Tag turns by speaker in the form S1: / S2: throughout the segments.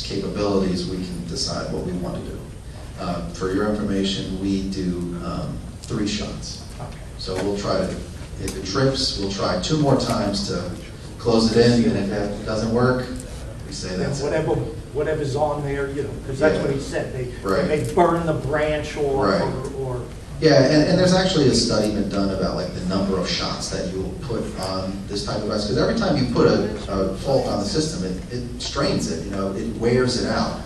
S1: capabilities, we can decide what we want to do. For your information, we do 3 shots.
S2: Okay.
S1: So we'll try to, if it trips, we'll try 2 more times to close it in, and if it doesn't work, we say that's it.
S2: Whatever's on there, you know, because that's what he said. They burn the branch or
S1: Yeah, and there's actually a study been done about like the number of shots that you will put on this type of device, because every time you put a fault on the system, it strains it, you know, it wears it out.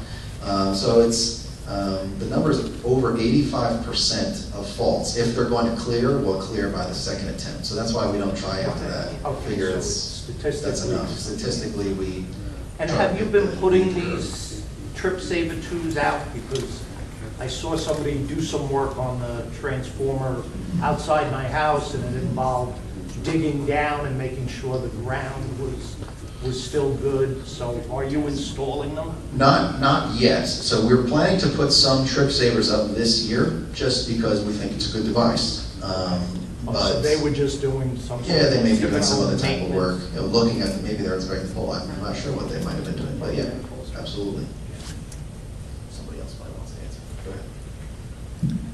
S1: So it's, the number is over 85% of faults, if they're going to clear, will clear by the 2nd attempt. So that's why we don't try after that.
S2: Okay,
S1: Figure
S2: so
S1: that's enough. Statistically, we.
S2: And have you been putting these trip saver 2s out? Because I saw somebody do some work on the transformer outside my house, and it involved digging down and making sure the ground was still good. So are you installing them?
S1: Not yet. So we're planning to put some trip savers up this year, just because we think it's a good device. But
S2: so they were just doing some.
S1: Yeah, they may be doing some other type of work. You know, looking at maybe they're inspecting the pole. I'm not sure what they might have been doing, but yeah, absolutely. Somebody else might want to answer.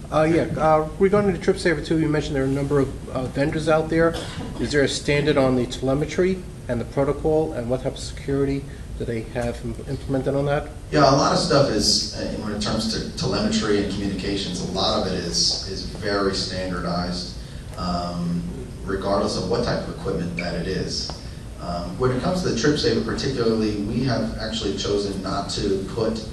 S1: Go ahead.
S3: Regarding the trip saver 2, you mentioned there are a number of vendors out there. Is there a standard on the telemetry and the protocol, and what type of security do they have implemented on that?
S1: Yeah, a lot of stuff is, when it comes to telemetry and communications, a lot of it is very standardized, regardless of what type of equipment that it is. When it comes to the trip saver particularly, we have actually chosen not to put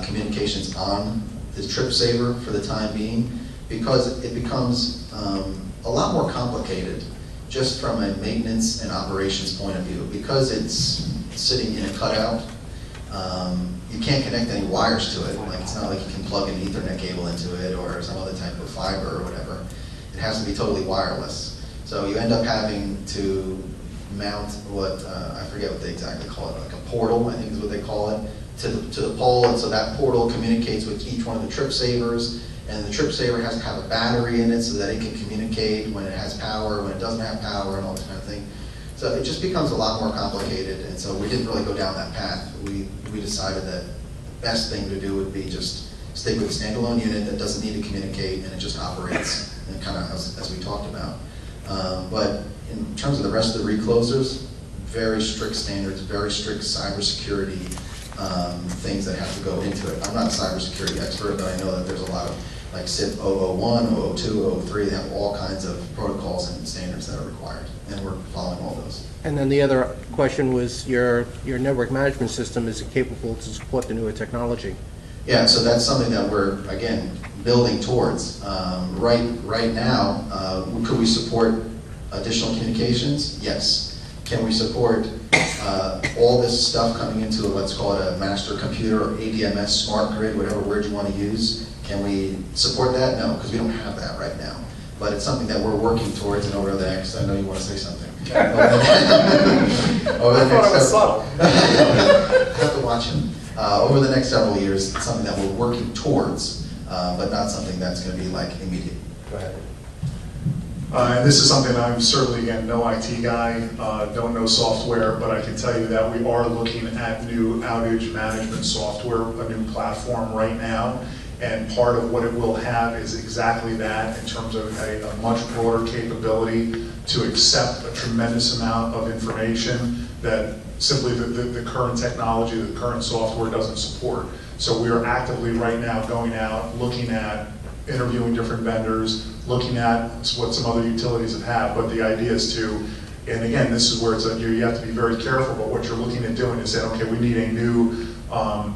S1: communications on the trip saver for the time being, because it becomes a lot more complicated just from a maintenance and operations point of view. Because it's sitting in a cutout, you can't connect any wires to it. Like, it's not like you can plug an Ethernet cable into it or some other type of fiber or whatever. It has to be totally wireless. So you end up having to mount what, I forget what they exactly call it, like a portal, I think is what they call it, to the pole, and so that portal communicates with each one of the trip savers, and the trip saver has to have a battery in it so that it can communicate when it has power, when it doesn't have power, and all this kind of thing. So it just becomes a lot more complicated, and so we didn't really go down that path. We decided that the best thing to do would be just stick with a standalone unit that doesn't need to communicate, and it just operates, and kind of as we talked about. But in terms of the rest of the reclosers, very strict standards, very strict cybersecurity things that have to go into it. I'm not a cybersecurity expert, but I know that there's a lot of, like CIP 001, 002, 003, they have all kinds of protocols and standards that are required, and we're following all those.
S3: And then the other question was your network management system, is it capable to support the newer technology?
S1: Yeah, so that's something that we're, again, building towards. Right now, could we support additional communications? Yes. Can we support all this stuff coming into, let's call it a master computer or ADMS, smart grid, whatever word you want to use? Can we support that? No, because we don't have that right now. But it's something that we're working towards, and over the next, I know you want to say something. Over the next several, have to watch him. Over the next several years, it's something that we're working towards, but not something that's going to be like immediate. Go ahead.
S4: And this is something I'm certainly, again, no IT guy, don't know software, but I can tell you that we are looking at new outage management software, a new platform right now. And part of what it will have is exactly that, in terms of a much broader capability to accept a tremendous amount of information that simply the current technology, the current software doesn't support. So we are actively right now going out, looking at, interviewing different vendors, looking at what some other utilities have had, but the idea is to, and again, this is where it's you have to be very careful, but what you're looking at doing is saying, okay, we need a new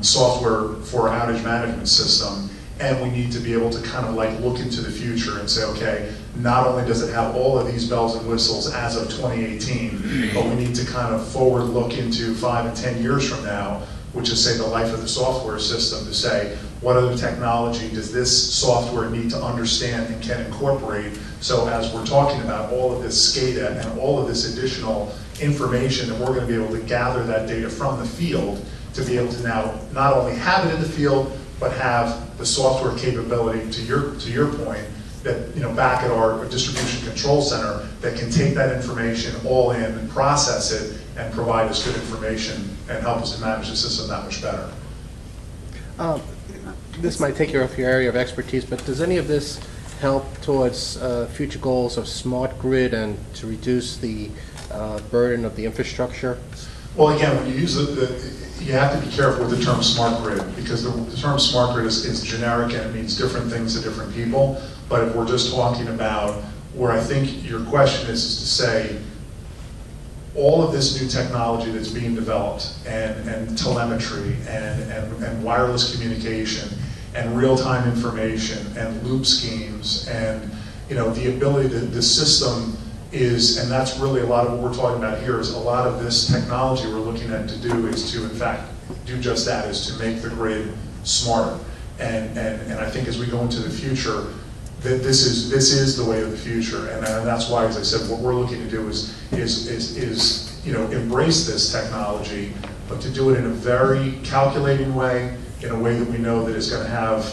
S4: software for our outage management system, and we need to be able to kind of like look into the future and say, okay, not only does it have all of these bells and whistles as of 2018, but we need to kind of forward look into 5 and 10 years from now, which is say the life of the software system, to say, what other technology does this software need to understand and can incorporate? So as we're talking about all of this SCADA and all of this additional information, that we're going to be able to gather that data from the field to be able to now not only have it in the field, but have the software capability, to your point, that back at our distribution control center, that can take that information all in and process it and provide us good information and help us to manage the system that much better.
S3: This might take you off your area of expertise, but does any of this help towards future goals of smart grid and to reduce the burden of the infrastructure?
S4: Well, again, when you use you have to be careful with the term smart grid, because the term smart grid is generic and it means different things to different people. But if we're just talking about where I think your question is to say, all of this new technology that's being developed, and telemetry, and wireless communication, and real-time information, and loop schemes, and the ability to, the system is, and that's really a lot of what we're talking about here, is a lot of this technology we're looking at to do is to, in fact, do just that, is to make the grid smarter. And I think as we go into the future, that this is the way of the future, and that's why, as I said, what we're looking to do is embrace this technology, but to do it in a very calculating way, in a way that we know that it's going to have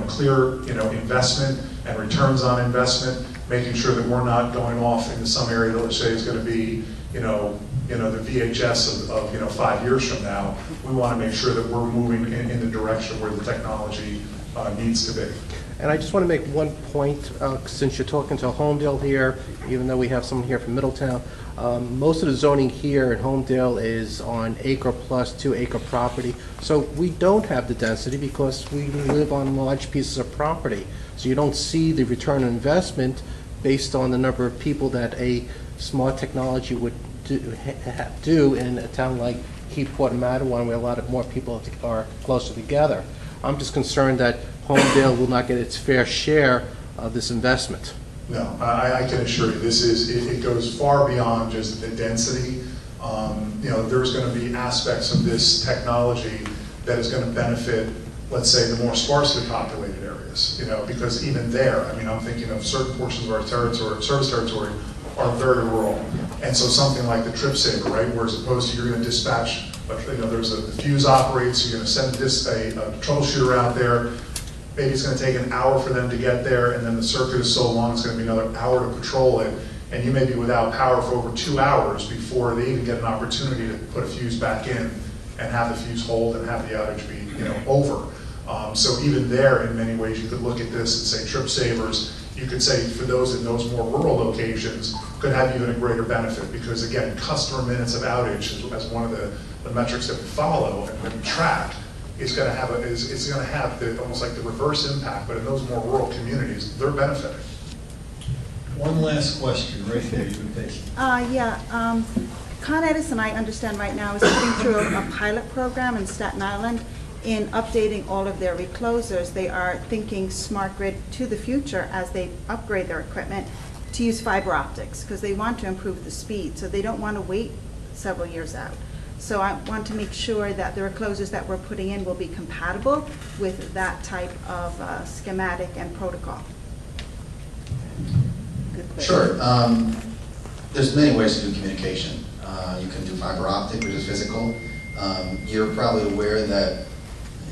S4: clear investment and returns on investment, making sure that we're not going off into some area that, let's say, is going to be the VHS of 5 years from now. We want to make sure that we're moving in the direction where the technology needs to be.
S3: And I just want to make one point, since you're talking to Homedale here, even though we have someone here from Middletown, most of the zoning here in Homedale is on acre plus 2 acre property. So we don't have the density because we live on large pieces of property. So you don't see the return on investment based on the number of people that a smart technology would do in a town like Keyport and Mattawan, where a lot of more people are closer together. I'm just concerned that Homedale will not get its fair share of this investment.
S4: No, I can assure you, it goes far beyond just the density. There's going to be aspects of this technology that is going to benefit, let's say, the more sparsely populated areas. Because even there, I'm thinking of certain portions of our service territory are very rural, and so something like the trip saver, right, where as opposed to you're going to dispatch, there's the fuse operates, you're going to send a troubleshooter out there. Maybe it's going to take an hour for them to get there, and then the circuit is so long it's going to be another hour to patrol it, and you may be without power for over 2 hours before they even get an opportunity to put a fuse back in and have the fuse hold and have the outage be over. So even there, in many ways, you could look at this and say trip savers. You could say for those in those more rural locations could have even a greater benefit, because again, customer minutes of outage as one of the metrics that we follow and we track. It's going to have almost like the reverse impact, but in those more rural communities, they're benefiting.
S5: One last question, right there, you've been patient.
S6: Con Edison, I understand right now, is putting through a pilot program in Staten Island in updating all of their reclosers. They are thinking smart grid to the future as they upgrade their equipment to use fiber optics, because they want to improve the speed, so they don't want to wait several years out. So I want to make sure that the reclosers that we're putting in will be compatible with that type of schematic and protocol. Good question.
S1: Sure. There's many ways to do communication. You can do fiber optic, which is physical. You're probably aware that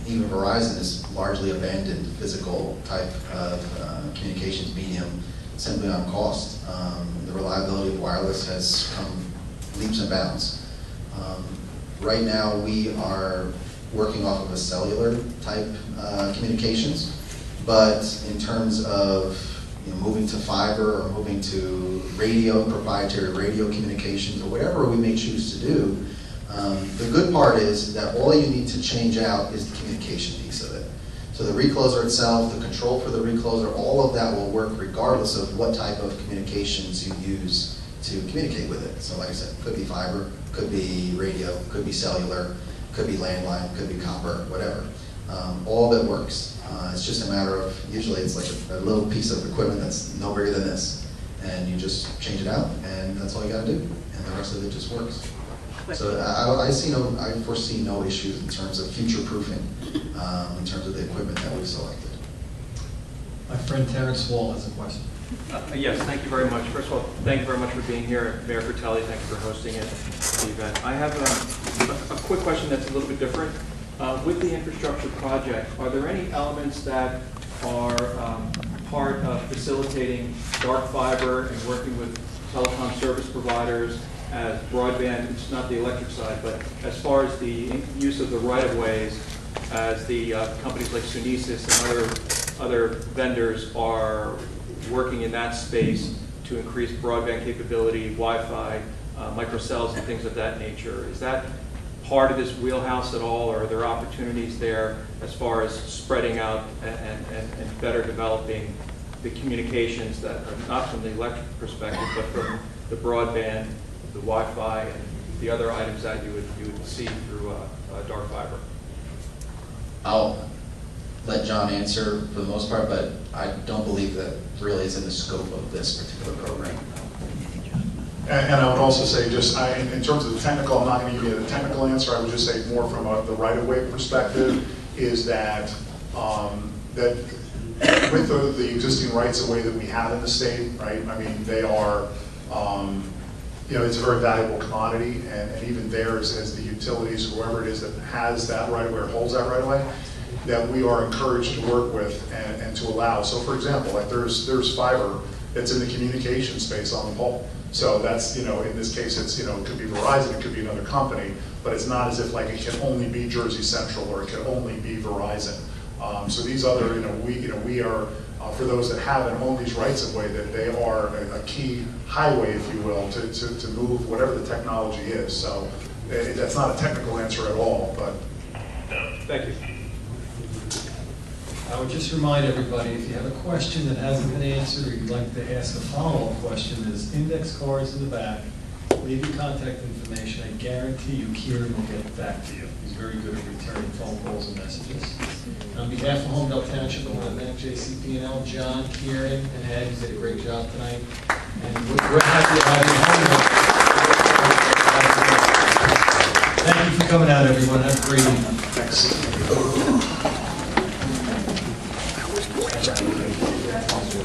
S1: even Verizon has largely abandoned physical type of communications medium simply on cost. The reliability of wireless has come leaps and bounds. Right now, we are working off of a cellular type communications, but in terms of moving to fiber or moving to proprietary radio communications, or whatever we may choose to do, the good part is that all you need to change out is the communication piece of it. So the recloser itself, the control for the recloser, all of that will work regardless of what type of communications you use to communicate with it. So like I said, could be fiber, could be radio, could be cellular, could be landline, could be copper, whatever. All of it works. It's just a matter of, usually it's like a little piece of equipment that's no bigger than this, and you just change it out, and that's all you gotta do, and the rest of it just works. So I foresee no issues in terms of future proofing, in terms of the equipment that we've selected.
S5: My friend Terrence Wall has a question.
S7: Yes, thank you very much. First of all, thank you very much for being here. Mayor Fratelli, thank you for hosting it, the event. I have a quick question that's a little bit different. With the infrastructure project, are there any elements that are part of facilitating dark fiber and working with telecom service providers as broadband, it's not the electric side, but as far as the use of the right-of-ways as the companies like Sunesis and other vendors are working in that space to increase broadband capability, Wi-Fi, microcells, and things of that nature. Is that part of this wheelhouse at all, or are there opportunities there as far as spreading out and better developing the communications that are not from the electric perspective, but from the broadband, the Wi-Fi, and the other items that you would see through dark fiber?
S1: I'll let John answer for the most part, but I don't believe that really is in the scope of this particular program.
S4: And I would also say, just in terms of the technical, I'm not going to give you the technical answer. I would just say more from the right-of-way perspective is that that with the existing rights-of-way that we have in the state, right? I mean, they are, it's a very valuable commodity, and even theirs as the utilities, or whoever it is that has that right-of-way or holds that right-of-way, that we are encouraged to work with and to allow. So, for example, like there's fiber that's in the communication space on the pole. So that's, in this case, it's, it could be Verizon, it could be another company, but it's not as if like it can only be Jersey Central or it can only be Verizon. So these other, we are, for those that have and own these rights of way, that they are a key highway, if you will, to move whatever the technology is. So that's not a technical answer at all, but.
S7: Thank you.
S5: I would just remind everybody, if you have a question that hasn't been answered or you'd like to ask a follow-up question, there's index cards in the back. Leave your contact information. I guarantee you Kieran will get back to you. He's very good at returning phone calls and messages. And on behalf of Homedale Township, I want to thank JCP&L, John, Kieran, and Ed. You did a great job tonight. And we're happy to have you. Thank you for coming out, everyone. Have a great evening. Thanks.